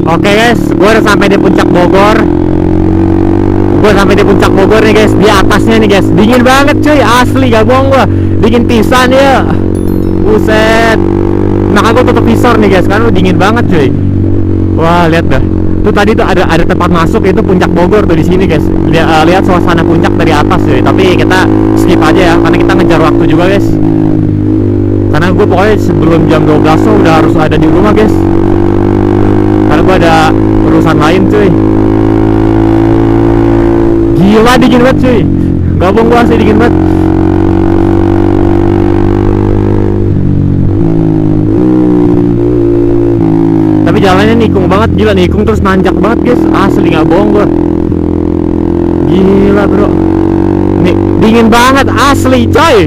Oke guys, gue udah sampai di puncak Bogor. Gue sampai di puncak Bogor nih guys. Di atasnya nih guys, dingin banget cuy, asli gak bohong gue. Dingin pisan ya. Buset. Nah gue tutup visor nih guys, karena dingin banget cuy. Wah lihat dah. Tuh tadi tuh ada tempat masuk, itu puncak Bogor tuh di sini guys. Lihat suasana puncak dari atas cuy. Tapi kita skip aja ya, karena kita ngejar waktu juga guys. Karena gue pokoknya sebelum jam 12 tuh udah harus ada di rumah guys. Karena gue ada urusan lain cuy. Gila dingin banget cuy. Gak bohong, gue asli dingin banget. Tapi jalannya nikung banget, gila nikung terus nanjak banget guys. Asli gak bohong gue. Gila bro. Nih dingin banget asli coy.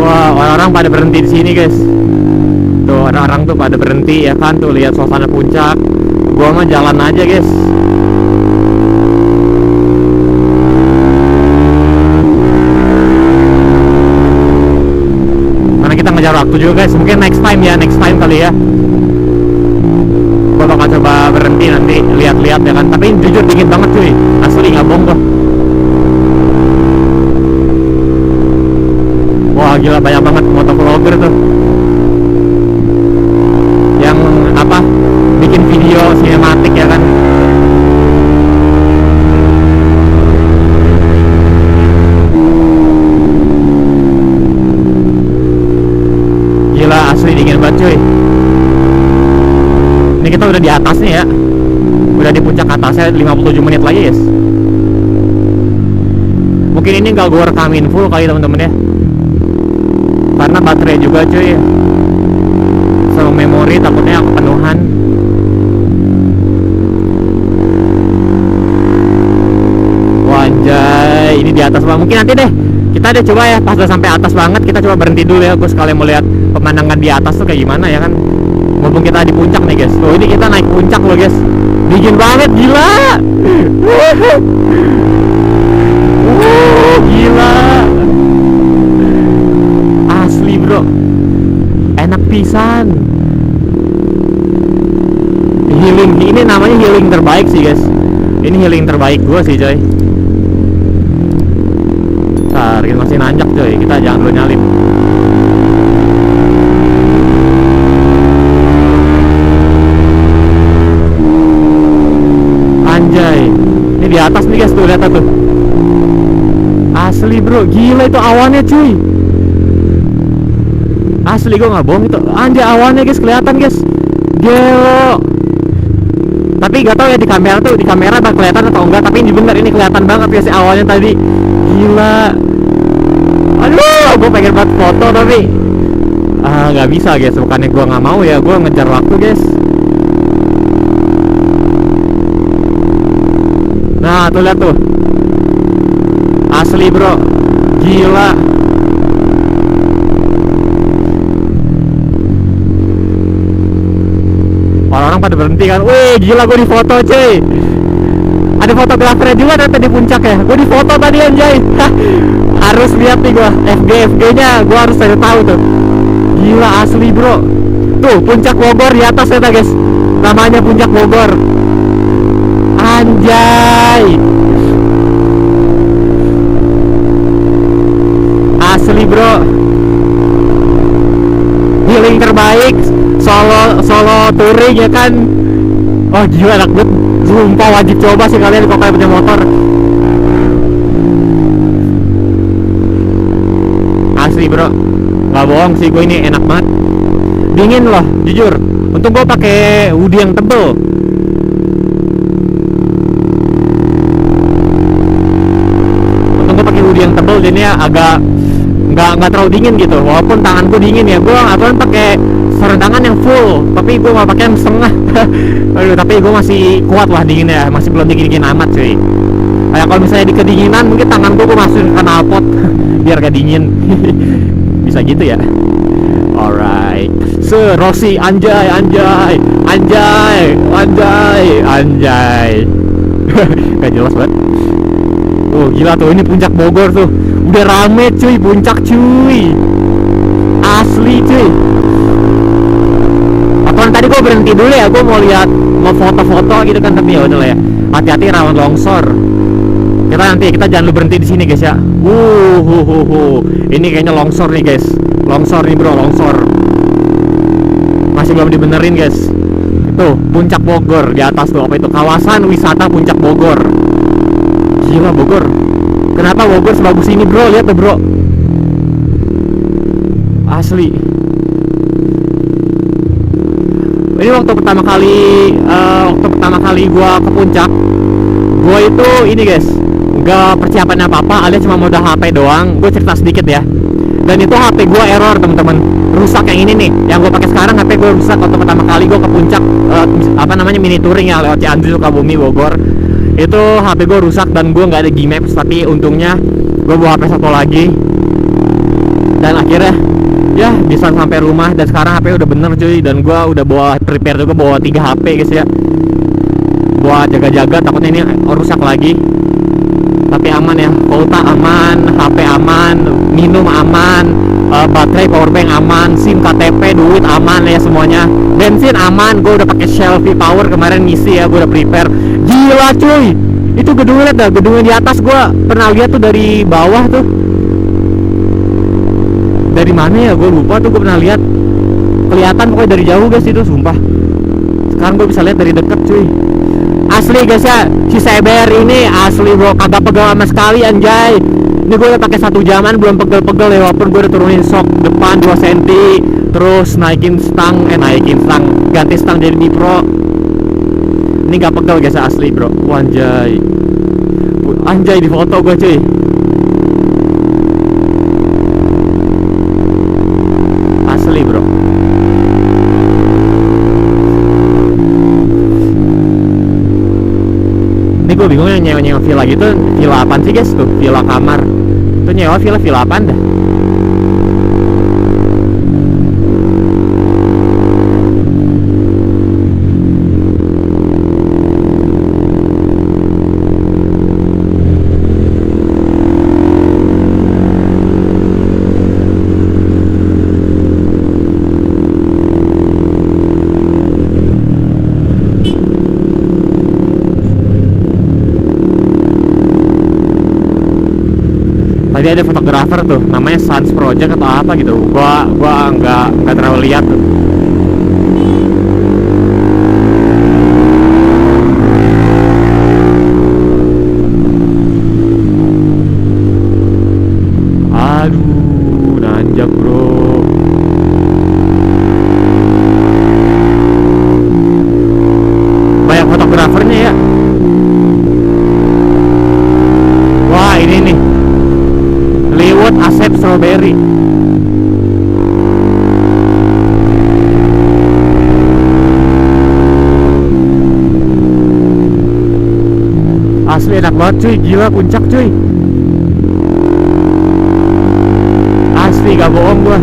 Wah, orang-orang pada berhenti di sini guys. Tuh orang-orang tuh pada berhenti ya kan, tuh lihat suasana puncak. Gua mah jalan aja guys. Karena kita ngejar waktu juga guys. Mungkin next time kali ya. Gua bakal coba berhenti nanti lihat-lihat ya kan. Tapi jujur dingin banget cuy. Asli nggak bohong gua. Wah gila, banyak banget motovlogger tuh yang apa bikin video sinematik ya kan. Gila asli dingin banget cuy. Ini kita udah di atas nih ya, udah di puncak atasnya. 57 menit lagi guys. Mungkin ini gak gue rekamin full kali temen-temen ya, karena baterai juga cuy, sama memori takutnya kepenuhan. Wanjay, ini di atas banget. Mungkin nanti deh kita deh coba ya, pas udah sampai atas banget kita coba berhenti dulu ya. Gue sekalian mau lihat pemandangan di atas tuh kayak gimana ya kan. Mumpung kita di puncak nih guys. Tuh ini kita naik puncak loh guys. Dingin banget gila. Gila. Asli bro, enak pisan. Healing, ini namanya healing terbaik sih guys. Ini healing terbaik gue sih coy. Ntar kita masih nanjak coy, kita jangan dulu nyalip. Anjay, ini di atas nih guys, tuh lihat tuh. Asli bro, gila itu awannya cuy. Asli gue nggak bohong itu. Anjay awannya guys, kelihatan guys. Gelo. Tapi gak tau ya di kamera bakal kelihatan atau enggak. Tapi ini bener, ini kelihatan banget guys awannya tadi. Gila. Aduh, gue pengen buat foto tapi nggak bisa guys. Bukannya gue nggak mau ya, gue ngejar waktu guys. Nah tuh lihat tuh. Asli bro, gila. Orang-orang pada berhenti kan. Wih gila, gue di foto cuy. Ada fotografernya juga ternyata di puncak ya. Gue di foto tadi anjay. Harus lihat nih gue FG nya, gue harus cari tahu tuh. Gila asli bro. Tuh puncak Bogor di atas ya guys. Namanya puncak Bogor. Anjay. Asli bro, healing terbaik solo touring ya kan. Oh gila enak banget. Sumpah wajib coba sih kalian kalau kalian punya motor. Asli bro, nggak bohong sih, gue ini enak banget. Dingin loh jujur. Untung gue pakai hoodie yang tebel. Yang tebel jadinya agak nggak terlalu dingin gitu. Walaupun tanganku dingin ya, gue aturan pakai sarung tangan yang full, tapi gue nggak pakai yang setengah. Aduh, tapi gue masih kuat lah dinginnya, masih belum dingin amat cuy. Kayak kalau misalnya di kedinginan mungkin tanganku gue masukin ke knalpot biar gak dingin. Bisa gitu ya. Alright, Rossi anjay. Gak jelas banget. Gila tuh, ini puncak Bogor tuh. Udah rame cuy, puncak cuy. asli cuy. Apalagi tadi gue berhenti dulu ya, gue mau foto-foto gitu kan, tapi ya udah lah ya, hati-hati rawan longsor. Kita jangan lu berhenti di sini guys ya. Ini kayaknya longsor nih guys. Longsor nih bro, longsor. Masih belum dibenerin guys. Itu Puncak Bogor di atas tuh, apa itu? Kawasan wisata Puncak Bogor. Gila Bogor. Kenapa Bogor sebagus ini bro? Lihat tuh bro. Asli. Ini waktu pertama kali gua ke puncak, gua itu ini guys, nggak persiapan apa-apa, alias cuma modal HP doang. Gue cerita sedikit ya. Dan itu HP gue error teman-teman, rusak. Yang ini nih, yang gue pakai sekarang HP gue rusak waktu pertama kali gue ke puncak, mini touring ya, lewat Cianjur, Sukabumi, Bogor. Itu HP gue rusak dan gue nggak ada Gmaps, tapi untungnya gue bawa HP satu lagi dan akhirnya ya bisa sampai rumah. Dan sekarang HP udah bener cuy, dan gue udah bawa prepare juga, bawa 3 HP guys ya, buat jaga-jaga takutnya ini rusak lagi. Tapi aman ya, kuota aman, HP aman, minum aman, baterai powerbank aman, SIM, KTP, duit aman ya semuanya. Bensin aman, gue udah pakai Shell V-Power kemarin ngisi ya, gue udah prepare. Gila cuy, itu gedungnya, lihat dah, gedungnya di atas gue pernah lihat tuh dari bawah tuh. Dari mana ya, gue lupa tuh, gue pernah lihat. Kelihatan pokoknya dari jauh guys itu, sumpah. Sekarang gue bisa lihat dari dekat cuy. Asli guys ya, si Seber ini asli bro, kagak pegel sama sekali anjay. Ini gue udah pakai 1 jaman belum pegel-pegel ya, walaupun gue udah turunin sok depan 2 cm, terus naikin stang, ganti stang jadi Pro. Ini gak pegel guys ya, asli bro. Anjay, anjay di foto gue cuy. Asli bro. Ini gue bingung yang nyewa villa gitu, villa apaan sih guys tuh? Villa kamar. Itu nyewa villa apaan dah? Tadi ada fotografer tuh, namanya Sans Project atau apa gitu. Gua nggak terlalu lihat tuh. Aduh, nanjak bro. Banyak fotografernya ya. Wah ini nih, Liwet Asep Strawberry. Asli enak banget cuy, gila puncak cuy. Asli gak bohong gua.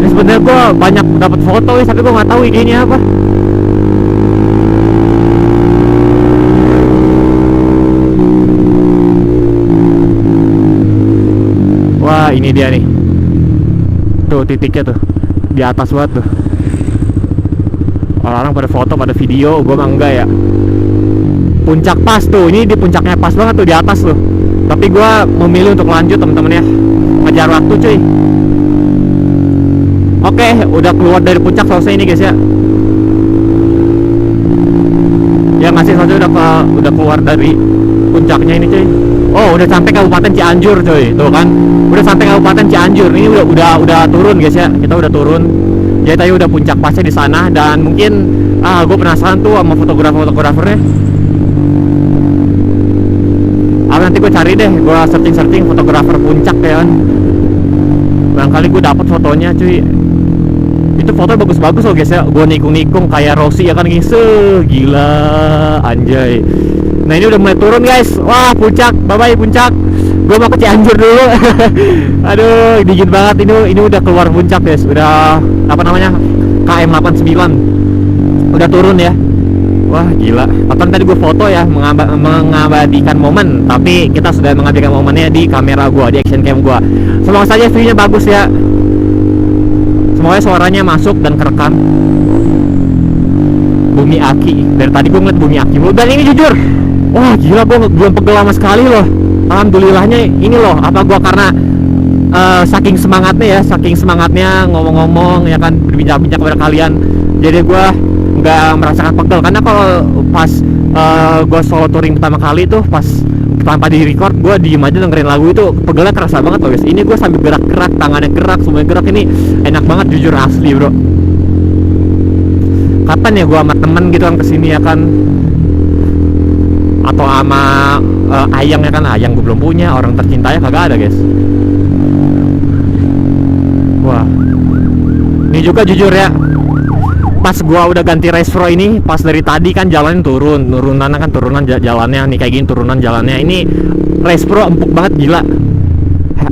Ini sebenarnya gua banyak dapat foto ya, tapi gua nggak tahu IG-nya apa. Wah ini dia nih, tuh titiknya tuh di atas banget tuh. Orang-orang pada foto, pada video, gue mah enggak ya. Puncak pas tuh, ini di puncaknya pas banget tuh di atas tuh. Tapi gue memilih untuk lanjut temen-temen ya, ngejar waktu cuy. Oke, udah keluar dari puncak selesai ini guys ya. Ya masih saja udah keluar dari puncaknya ini cuy. Oh udah sampai Kabupaten Cianjur cuy, tuh kan, udah sampai Kabupaten Cianjur. Ini udah turun guys ya, kita udah turun. Jadi tadi udah puncak pasnya di sana, dan mungkin gue penasaran tuh sama fotografernya. Nanti gue cari deh, gue searching fotografer puncak ya kan. Barangkali gue dapet fotonya cuy. Itu foto bagus-bagus loh guys ya, gue nikung-nikung kayak Rossi ya kan guys. Gila anjay. Nah ini udah mulai turun guys. Wah puncak, bye-bye puncak. Gue mau ke Cianjur dulu. Aduh dingin banget. Ini udah keluar puncak guys. Udah apa namanya, KM 89 udah turun ya. Wah gila, bahkan tadi gue foto ya, mengabadikan momen. Tapi kita sudah mengabadikan momennya di kamera gue, di action cam gue. Semoga saja view-nya bagus ya. Semoga suaranya masuk dan kerekam. Bumi Aki, dari tadi gue ngeliat Bumi Aki mulu. Dan ini jujur, wah gila, gue belum pegel sama sekali loh. Alhamdulillahnya ini loh, apa gue karena saking semangatnya ngomong-ngomong ya kan, berbincang-bincang kepada kalian, jadi gue nggak merasakan pegel. Karena kalau pas gue solo touring pertama kali tuh, pas tanpa di record, gue diem aja dengerin lagu itu, pegelnya kerasa banget loh guys. Ini gue sambil gerak-gerak, tangannya gerak, semuanya gerak, ini enak banget jujur, asli bro. Kapan ya gue sama temen gitu kan kesini ya kan, atau sama Ayang ya kan. Ayang gue belum punya, orang tercintanya kagak ada guys. Wah, ini juga jujur ya, pas gua udah ganti race pro ini, pas dari tadi kan jalan turunan kan, turunan jalannya nih kayak gini, turunan jalannya ini race pro empuk banget gila.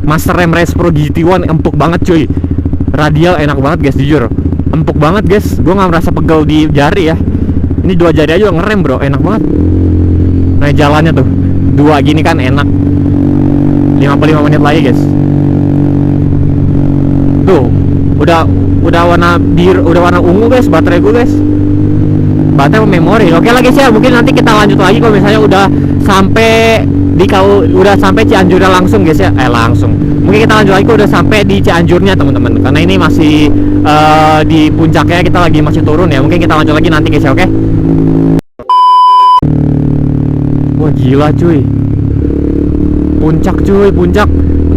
Master Ram Race Pro GT1 empuk banget cuy, radial enak banget guys, jujur empuk banget guys. Gua nggak merasa pegel di jari ya, ini 2 jari aja ngerem bro, enak banget. Nah jalannya tuh 2 gini kan enak. 55 menit lagi guys. Tuh udah warna biru, udah warna ungu guys baterai gue guys, baterai memori. Oke lah guys ya, mungkin nanti kita lanjut lagi kalau misalnya udah sampai Cianjurnya langsung guys ya, langsung mungkin kita lanjut lagi kalau udah sampai di Cianjurnya teman-teman, karena ini masih di puncaknya, kita lagi masih turun ya. Mungkin kita lanjut lagi nanti guys ya. Oke. Wah gila cuy, puncak cuy, puncak.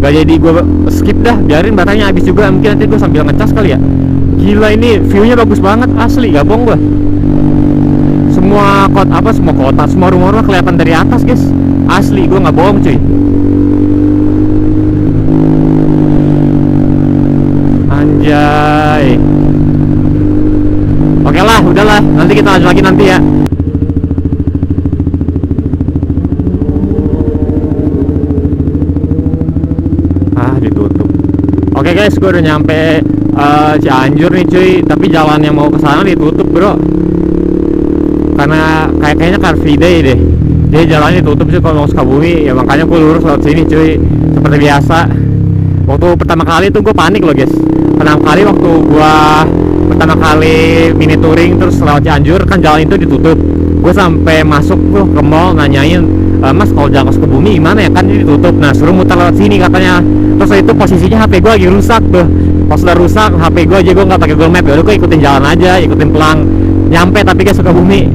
Gak jadi gue skip dah, biarin baterainya habis juga. Mungkin nanti gue sambil ngecas kali ya. Gila ini view-nya bagus banget asli, gak bohong gue. Semua kota, semua rumah-rumah kelihatan dari atas guys, asli gue gak bohong cuy. Anjay. Oke lah, udahlah, nanti kita lanjut lagi nanti ya. Ditutup. Oke guys, gue udah nyampe Cianjur nih cuy, tapi jalan yang mau ke sana ditutup bro, karena kayaknya Car Free Day deh. Jadi jalannya ditutup sih kalau mau Sukabumi ya, makanya gue lurus lewat sini cuy. Seperti biasa, waktu pertama kali tuh gue panik loh guys. Waktu gue pertama kali mini touring terus lewat Cianjur kan, jalan itu ditutup. Gue sampai masuk tuh ke mall nanyain, Mas kalau jalan ke Sukabumi gimana ya, kan ini ditutup. Nah suruh muter lewat sini katanya. Terus itu posisinya HP gue lagi rusak tuh. Pas udah rusak HP gue aja, gue nggak pakai Google Map ya udah, gue ikutin jalan aja, ikutin pelang. Nyampe tapi ke Sukabumi.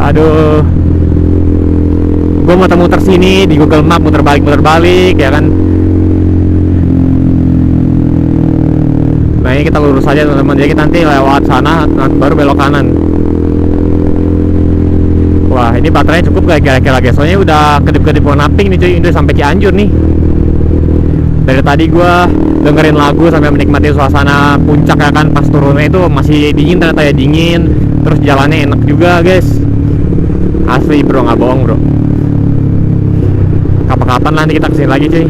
Aduh, gue muter-muter sini di Google Map, muter balik ya kan. Nah ini kita lurus aja teman-teman, jadi kita nanti lewat sana baru belok kanan. Wah ini baterainya cukup gak kira-kira guys, soalnya udah kedip-kedip warna pink nih cuy, udah sampai Cianjur nih. Dari tadi gue dengerin lagu sampai menikmati suasana puncak ya kan. Pas turunnya itu masih dingin, ternyata ya dingin. Terus jalannya enak juga guys, asli bro, nggak bohong bro. Kapan-kapan nanti kita kesini lagi cuy.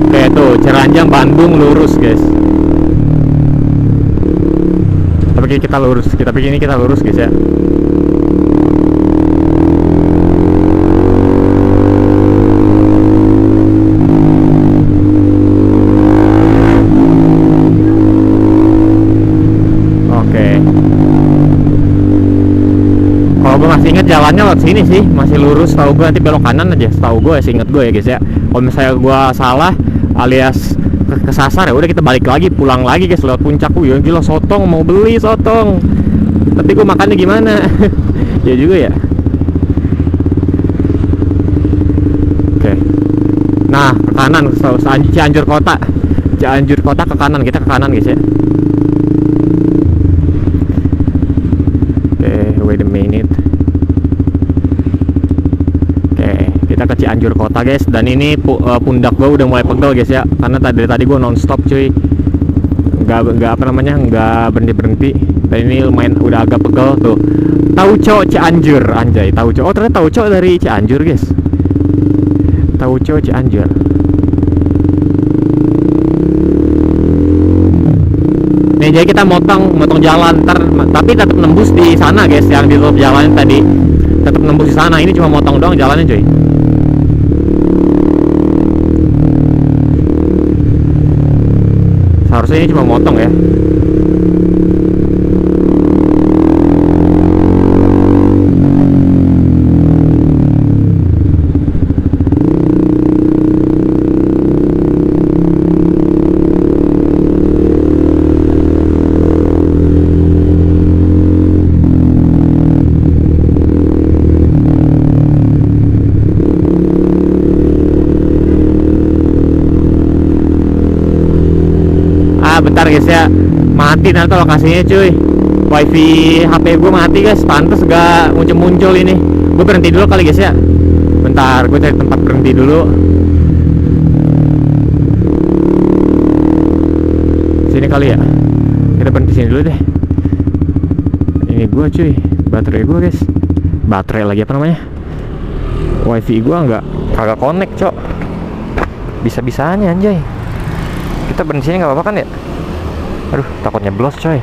Kayak tuh Ciranjang Bandung lurus guys. Tapi kita lurus, kita pikir ini kita lurus guys ya. Kalau gue masih inget jalannya lewat sini sih, masih lurus. Tahu gue nanti belok kanan aja, tahu gue ya, inget gue ya guys ya. Kalau misalnya gue salah alias kesasar ya udah kita balik lagi, pulang lagi guys lewat puncak. Ya gila, sotong, mau beli sotong, tapi gue makannya gimana? Ya juga ya. Oke. Nah ke kanan, Cianjur kota, Cianjur kota ke kanan, kita ke kanan guys ya. Wait a minute. Kita ke Cianjur kota guys, dan ini pundak gue udah mulai pegel guys ya, karena dari tadi gue nonstop cuy, nggak berhenti. Dan ini lumayan udah agak pegel tuh. Tauco Cianjur, anjay, Tauco. Oh ternyata Tauco dari Cianjur guys. Tauco Cianjur. Nih jadi kita motong jalan tapi tetap nembus di sana guys, yang ditutup jalan tadi tetap nembus di sana. Ini cuma motong doang jalannya cuy. Seharusnya ini cuma motong ya. Bentar guys ya, mati nanti lokasinya cuy. Wifi HP gue mati guys, pantes gak muncul ini. Gue berhenti dulu kali guys ya. Bentar, gue cari tempat berhenti dulu. Sini kali ya. Kita berhenti sini dulu deh. Ini gue cuy, baterai gue guys. Baterai lagi apa namanya? Wifi gue kagak connect cok. Bisa-bisanya anjay. Kita berhenti sini nggak apa-apa kan ya? Aduh, takutnya blos coy.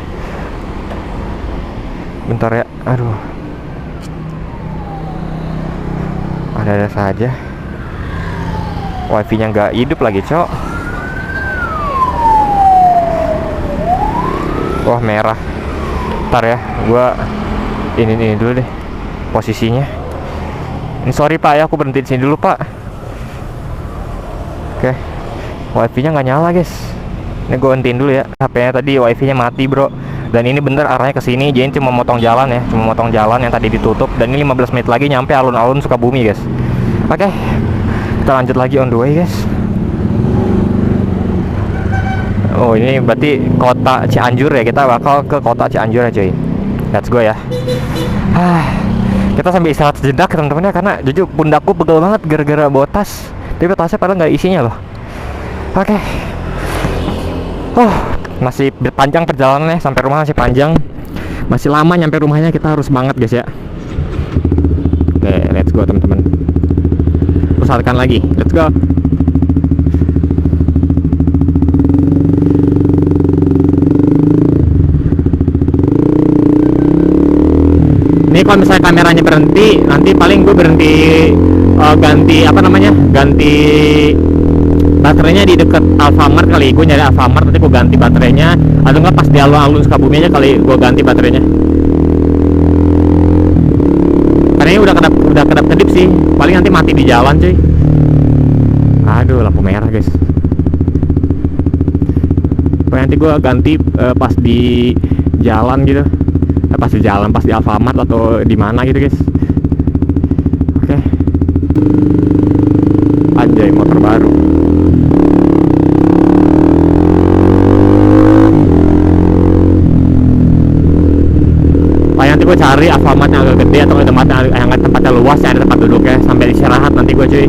Bentar ya, aduh. Ada saja. Wifi-nya nggak hidup lagi cok. Wah merah. Ntar ya, gua ini dulu deh posisinya. Ini sorry pak ya, aku berhenti di sini dulu pak. Oke. Wifi-nya nggak nyala guys. Ini gue hentiin dulu ya. HP-nya tadi wifi-nya mati bro. Dan ini bener arahnya ke sini. Jadi cuma motong jalan ya. Cuma motong jalan yang tadi ditutup. Dan ini 15 menit lagi nyampe alun-alun Sukabumi guys. Oke, kita lanjut lagi on the way guys. Oh ini berarti kota Cianjur ya. Kita bakal ke kota Cianjur ya cuy. Let's go ya. Kita sambil istirahat sejenak teman-teman ya. Karena jujur pundakku pegel banget gara-gara bawa tas. Tapi tasnya padahal nggak isinya loh. Oke. Masih panjang perjalanannya, sampai rumah masih panjang. Masih lama nyampe rumahnya, kita harus banget guys ya. Oke, let's go teman-teman. Pusatkan lagi, let's go. Ini kalau misalnya kameranya berhenti, nanti paling gue berhenti ganti apa namanya? Ganti baterainya di deket Alfamart kali. Gue nyari Alfamart, nanti gue ganti baterainya. Atau enggak pas di alun-alun Sukabumi aja kali gue ganti baterainya. Karena ini udah kedap-kedip sih. Paling nanti mati di jalan cuy. Aduh, lampu merah guys. Pokoknya nanti gue ganti pas di jalan gitu. Pas di jalan, pas di Alfamart atau di mana gitu guys. Oke. Anjay, motor baru. Nanti gue cari Alfamart yang agak gede atau tempatnya luas ya, ada tempat duduknya sambil istirahat nanti gue cuy.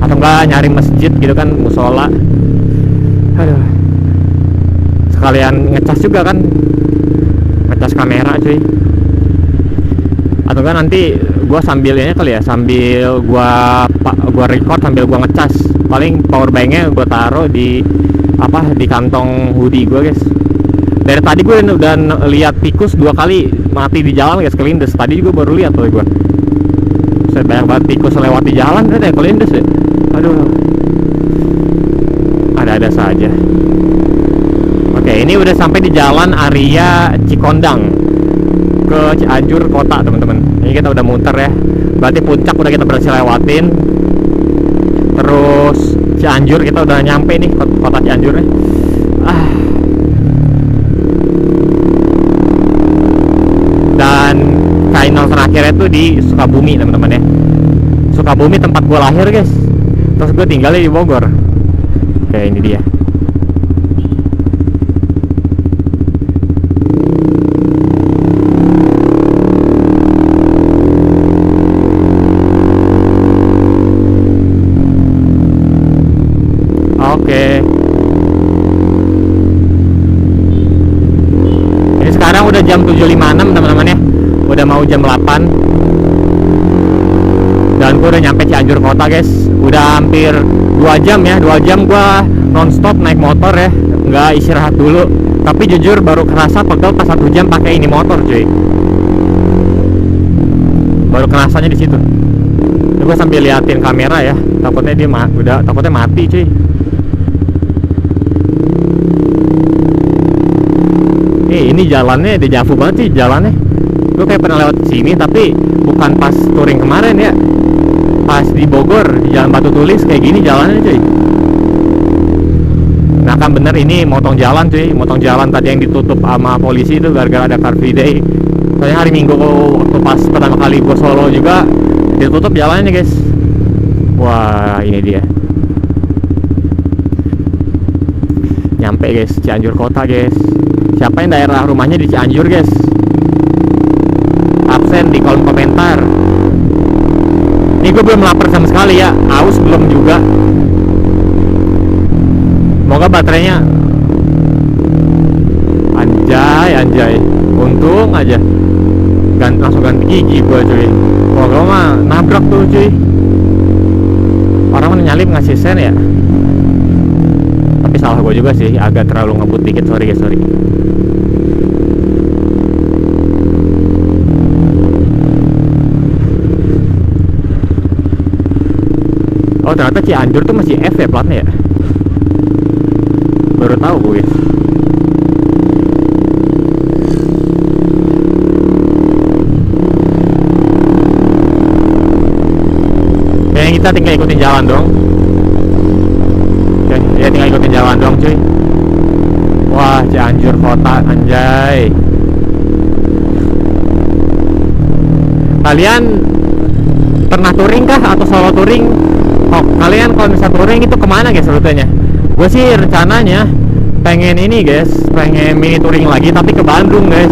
Atau enggak nyari masjid gitu kan, musola. Aduh. Sekalian ngecas juga kan, ngecas kamera cuy. Atau enggak nanti gue sambil ini kali ya, sambil gue record sambil gue ngecas. Paling powerbanknya gue taruh di kantong hoodie gue guys. Dari tadi gue udah lihat tikus 2 kali mati di jalan guys, kelindes. Tadi juga baru lihat tuh gue. Saya banyak banget tikus lewat di jalan kan ya, kelindes ya. Aduh. Ada-ada saja. Oke, ini udah sampai di jalan area Cikondang ke Cianjur kota teman-teman. Ini kita udah muter ya. Berarti puncak udah kita berhasil lewatin. Terus Cianjur kita udah nyampe nih, kota Cianjur nih. Dan final terakhirnya tuh di Sukabumi teman-teman ya. Sukabumi tempat gue lahir guys. Terus gue tinggalnya di Bogor. Oke, ini dia. Oke. Ini sekarang udah jam 7.56 teman-teman ya. Udah mau jam 8. Dan gue udah nyampe Cianjur kota guys. Udah hampir 2 jam ya. 2 jam gue nonstop naik motor ya. Nggak istirahat dulu. Tapi jujur baru kerasa pegel pas 1 jam pakai ini motor cuy. Baru kerasanya di situ. Gue sambil liatin kamera ya, takutnya dia takutnya mati cuy. Ini jalannya dejavu banget sih jalannya. Gue kayak pernah lewat sini tapi bukan pas touring kemarin ya. Pas di Bogor di Jalan Batu Tulis kayak gini jalannya cuy. Nah kan bener ini motong jalan cuy. Motong jalan tadi yang ditutup sama polisi itu gara-gara ada Car Free Day. Soalnya hari Minggu waktu pas pertama kali gue solo juga ditutup jalannya guys. Wah ini dia. Nyampe guys, Cianjur kota guys. Siapa yang daerah rumahnya di Cianjur guys? Absen di kolom komentar. Ini gue belum lapar sama sekali ya. Aus belum juga. Semoga baterainya. Anjay. Untung aja langsung ganti gigi gue cuy. Wah gue mah nabrak tuh cuy. Orang mana nyalip ngasih sen ya. Tapi salah gue juga sih, agak terlalu ngebut dikit, sorry guys, sorry. Oh ternyata Cianjur tuh masih F ya platnya ya. Baru tahu gue guys. Kayaknya kita tinggal ikutin jalan dong. Oke, ya tinggal ikutin jalan dong cuy. Wah Cianjur kota anjay. Kalian pernah touring kah atau solo touring? Oh, kalian kalau misalnya touring itu kemana guys rutenya? Gue sih rencananya pengen ini guys, pengen mini touring lagi tapi ke Bandung guys.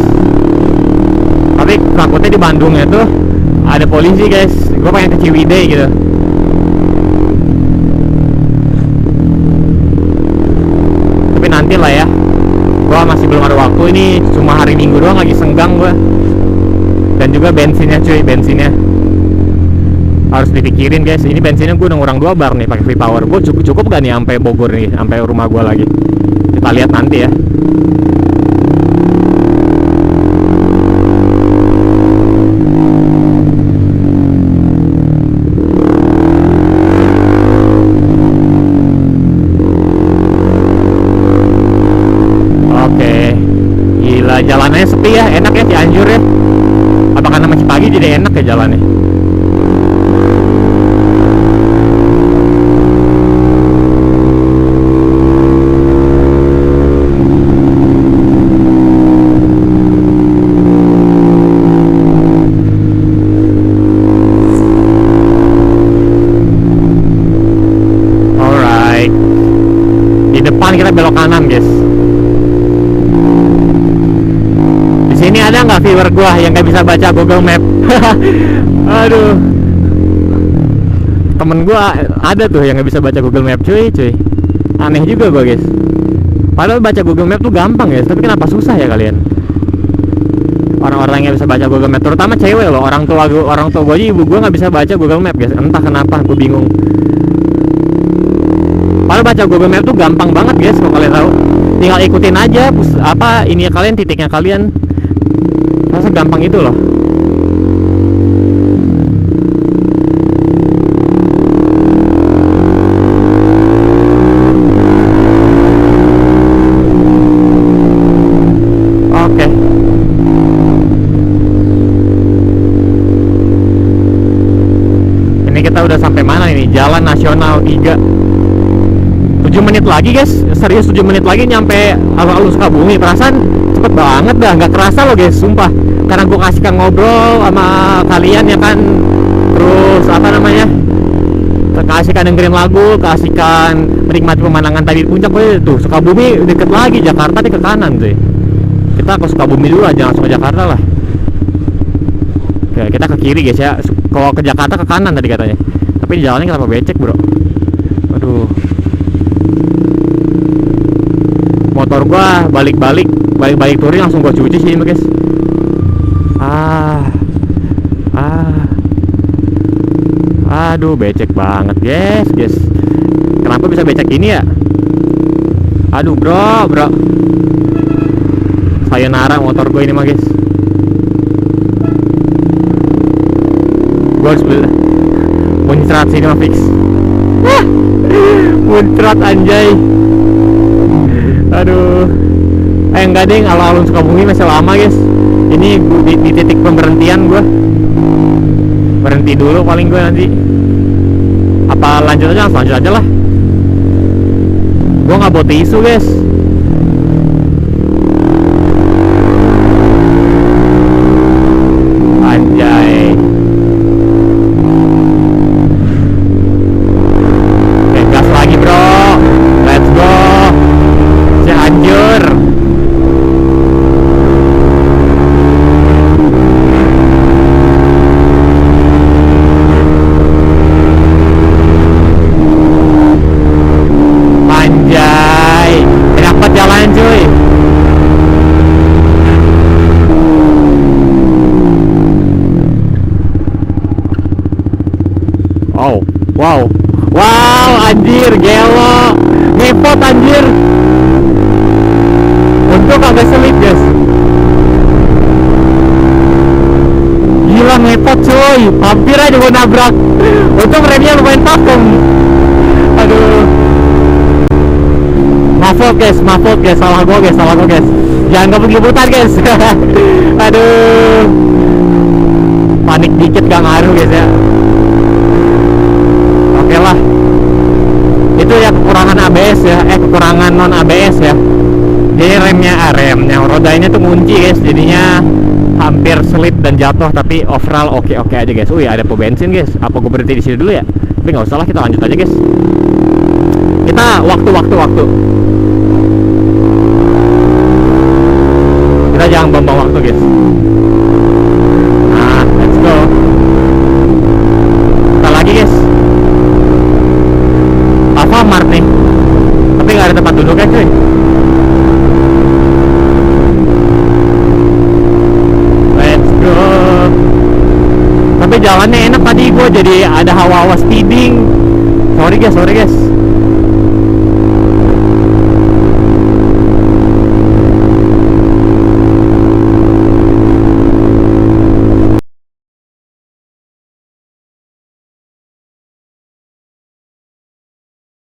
Tapi takutnya di Bandungnya tuh ada polisi guys. Gue pengen ke Ciwidey gitu. Tapi nanti lah ya. Gue masih belum ada waktu, ini cuma hari Minggu doang lagi senggang gue. Dan juga bensinnya cuy, bensinnya harus dipikirin guys. Ini bensinnya gue udah ngurang 2 bar nih pakai free power. Gue cukup gak nih sampai Bogor nih, sampai rumah gue lagi. Kita lihat nanti ya. Oke, gila jalannya sepi ya, enak ya Cianjur ya. Apa karena masih pagi jadi enak ya jalannya? Kita belok kanan guys. Di sini ada nggak viewer gua yang nggak bisa baca Google Map? Aduh, temen gua ada tuh yang nggak bisa baca Google Map cuy. Aneh juga gua guys. Padahal baca Google Map tuh gampang guys, tapi kenapa susah ya kalian? Orang-orang yang bisa baca Google Map, terutama cewek loh. Orang tua gua aja, ibu gua nggak bisa baca Google Map guys. Entah kenapa, gua bingung. Padahal baca Google Map tuh gampang banget guys, kalau kalian tahu. Tinggal ikutin aja ini kalian, titiknya kalian. Rasa gampang itu loh. Oke. Ini kita udah sampai mana ini? Jalan Nasional 3. 7 menit lagi guys, serius 7 menit lagi nyampe alun-alun Sukabumi. Perasaan cepet banget dah, nggak kerasa loh guys, sumpah. Karena gue kasihkan ngobrol sama kalian ya kan. Terus apa namanya, kasihkan dengerin lagu, kasihkan menikmati pemandangan tadi di puncak. Tuh Sukabumi deket lagi, Jakarta di ke kanan tuh. Kita ke Sukabumi dulu aja, langsung ke Jakarta lah. Oke, kita ke kiri guys ya. Kalau ke Jakarta ke kanan tadi katanya. Tapi jalannya kenapa becek bro? Aduh. Motor gua balik-balik touring langsung gua cuci sih guys. Aduh becek banget guys. Kenapa bisa becek ini ya? Aduh bro. sayonara motor gue ini mah guys. Gue harus muncrat sini mah fix. Muncrat anjay. Aduh. Enggak deh, alun-alun Sukabumi masih lama guys. Ini di titik pemberhentian gue. Berhenti dulu paling gue nanti. Apa lanjut aja? Lanjut aja lah. Gue nggak bawa tisu guys. Anjay. Gas lagi bro. Let's go. Cianjur. Wow, anjir, gelo, ngepot anjir. Untung agak selip guys. Gila ngepot cuy, hampir aja gue nabrak. Untung remnya lumayan pakem. Aduh. Maaf guys, salah gue guys. Jangan ngebut-ngebutan guys. Aduh. Panik dikit gak ngaruh guys ya. Oke lah, itu ya kekurangan ABS ya, kekurangan non ABS ya. Jadi remnya rodanya tuh ngunci guys, jadinya hampir slip dan jatuh. Tapi overall oke aja guys. Ada pom bensin guys. Apa gue berhenti di sini dulu ya? Tapi nggak usah lah, kita lanjut aja guys. Kita waktu. Kita jangan buang waktu guys. Nah, let's go. Kita lagi guys. Alfamart nih, tapi nggak ada tempat duduk ya cuy. Let's go. Tapi jalannya enak tadi, gue jadi ada hawa-hawa speeding. Sorry guys.